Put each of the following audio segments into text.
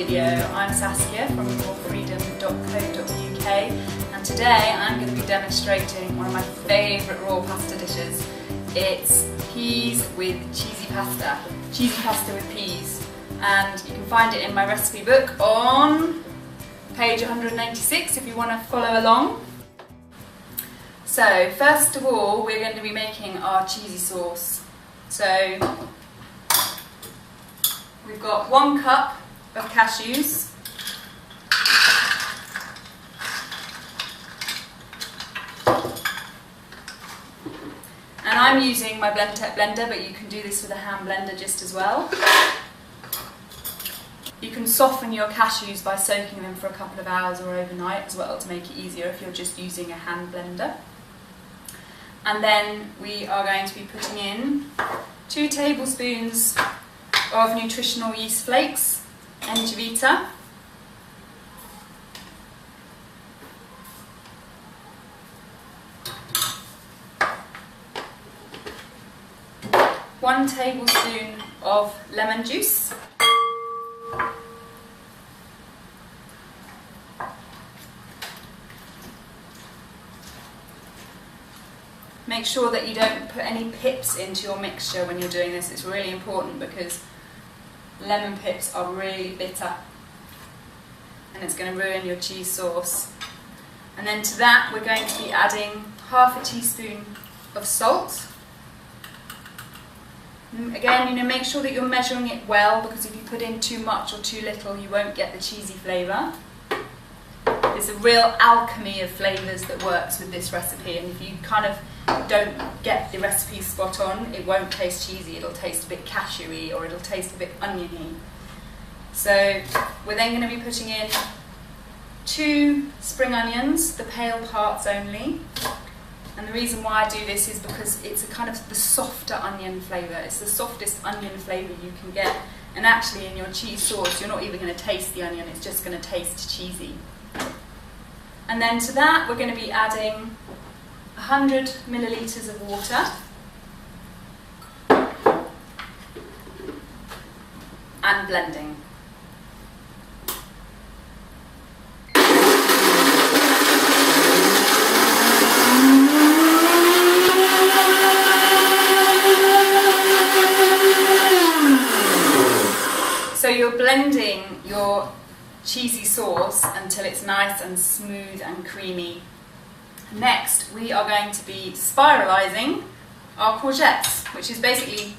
video. I'm Saskia from rawfreedom.co.uk and today I'm going to be demonstrating one of my favourite raw pasta dishes. It's peas with cheesy pasta with peas, and you can find it in my recipe book on page 196 if you want to follow along. So first of all we're going to be making our cheesy sauce. So we've got 1 cup of cashews, and I'm using my Blendtec blender, but you can do this with a hand blender just as well. You can soften your cashews by soaking them for a couple of hours or overnight as well to make it easier if you're just using a hand blender. And then we are going to be putting in 2 tablespoons of nutritional yeast flakes, Engevita, 1 tablespoon of lemon juice, make sure that you don't put any pips into your mixture when you're doing this. It's really important because lemon pips are really bitter and it's going to ruin your cheese sauce. And then to that we're going to be adding half a teaspoon of salt. Again, make sure that you're measuring it well, because if you put in too much or too little you won't get the cheesy flavour. There's a real alchemy of flavours that works with this recipe, and if you kind of don't get the recipe spot on, it won't taste cheesy. It'll taste a bit cashewy or it'll taste a bit oniony. So we're then going to be putting in 2 spring onions, the pale parts only. And the reason why I do this is because it's a kind of the softer onion flavour. It's the softest onion flavour you can get, and actually in your cheese sauce you're not even going to taste the onion, it's just going to taste cheesy. And then to that we're going to be adding 100 millilitres of water and blending. So you're blending your cheesy sauce until it's nice and smooth and creamy. Next, we are going to be spiralising our courgettes, which is basically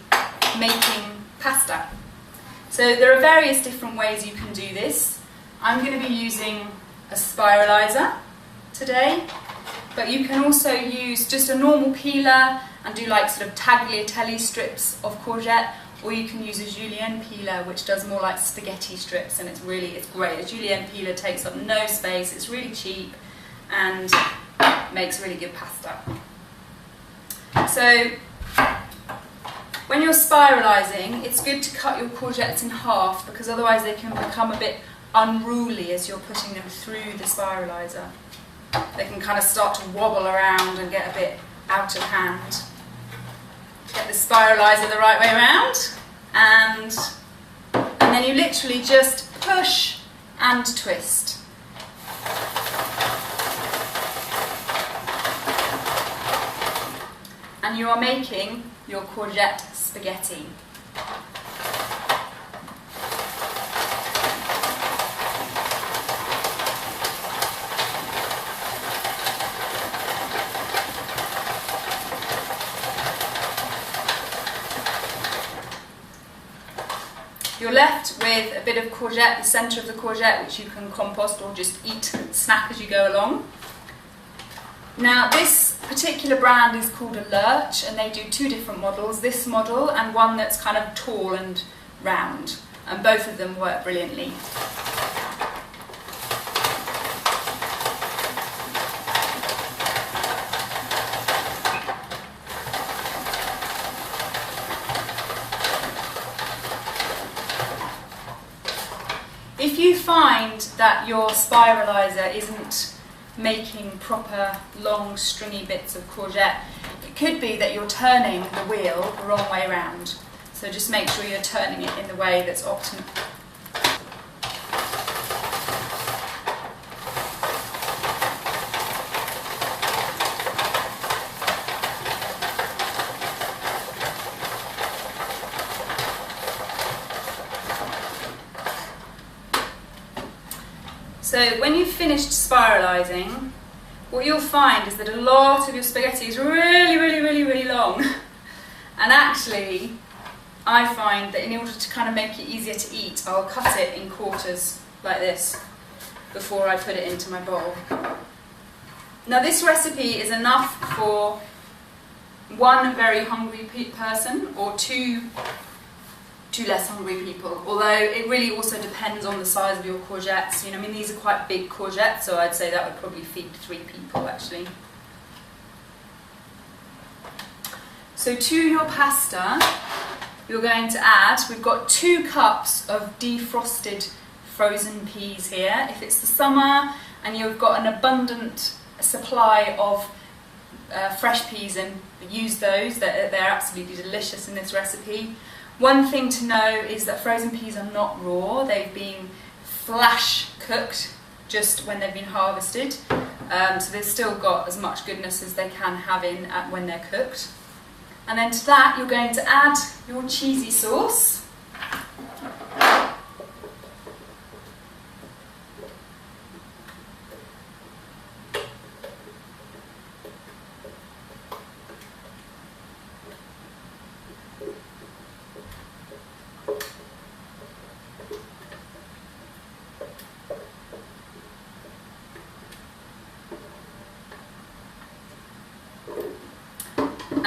making pasta. So there are various different ways you can do this. I'm going to be using a spiraliser today, but you can also use just a normal peeler and do like sort of tagliatelle strips of courgette, or you can use a julienne peeler, which does more like spaghetti strips, and it's great. A julienne peeler takes up no space, it's really cheap, and makes really good pasta. So when you're spiralising, it's good to cut your courgettes in half, because otherwise they can become a bit unruly as you're putting them through the spiraliser. They can kind of start to wobble around and get a bit out of hand. Get the spiraliser the right way around, and then you literally just push and twist. And you are making your courgette spaghetti. You're left with a bit of courgette, the centre of the courgette, which you can compost or just eat, snack as you go along. Now this particular brand is called a Lurch, and they do 2 different models, this model and one that's kind of tall and round, and both of them work brilliantly. If you find that your spiraliser isn't making proper long stringy bits of courgette, it could be that you're turning the wheel the wrong way around. So just make sure you're turning it in the way that's optimal. So when you've finished spiralising, what you'll find is that a lot of your spaghetti is really long. And actually, I find that in order to kind of make it easier to eat, I'll cut it in quarters like this before I put it into my bowl. Now this recipe is enough for one very hungry person or two less hungry people, although it really also depends on the size of your courgettes. You know, I mean, these are quite big courgettes, so I'd say that would probably feed 3 people actually. So to your pasta, you're going to add, we've got 2 cups of defrosted frozen peas here. If it's the summer and you've got an abundant supply of fresh peas, and use those, they're absolutely delicious in this recipe. One thing to know is that frozen peas are not raw, they've been flash cooked just when they've been harvested, so they've still got as much goodness as they can have in when they're cooked. And then to that you're going to add your cheesy sauce.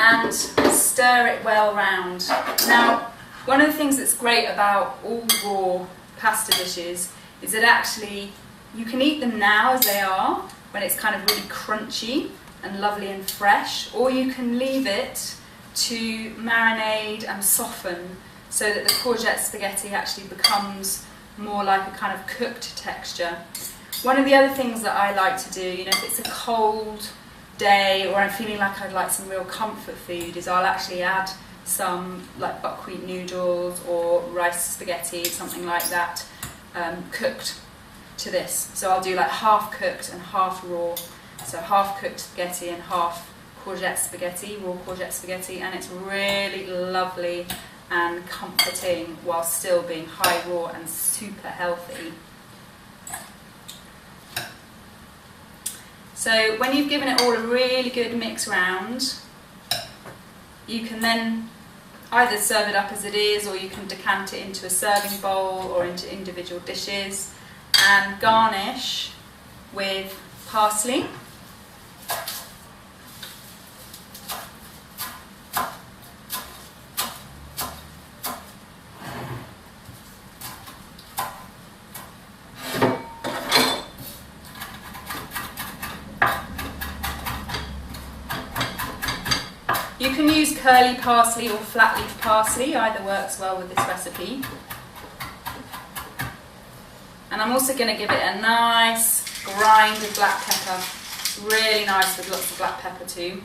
And stir it well round. Now, one of the things that's great about all raw pasta dishes is that actually you can eat them now as they are, when it's kind of really crunchy and lovely and fresh, or you can leave it to marinade and soften so that the courgette spaghetti actually becomes more like a kind of cooked texture. One of the other things that I like to do, you know, if it's a cold day or I'm feeling like I'd like some real comfort food, is I'll actually add some like buckwheat noodles or rice spaghetti, something like that, cooked to this. So I'll do like half cooked and half raw, so half cooked spaghetti and half courgette spaghetti, raw courgette spaghetti, and it's really lovely and comforting while still being high raw and super healthy. So when you've given it all a really good mix round, you can then either serve it up as it is, or you can decant it into a serving bowl or into individual dishes and garnish with parsley. You can use curly parsley or flat leaf parsley, either works well with this recipe. And I'm also going to give it a nice grind of black pepper. It's really nice with lots of black pepper too.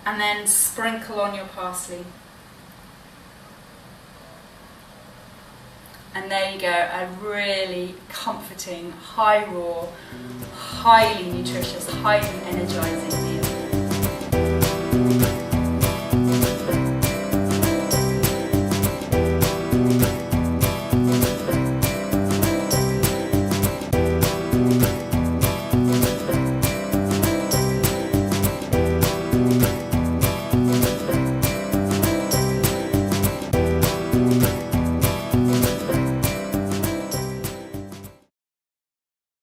And then sprinkle on your parsley. And there you go, a really comforting, high raw, highly nutritious, highly energizing meal.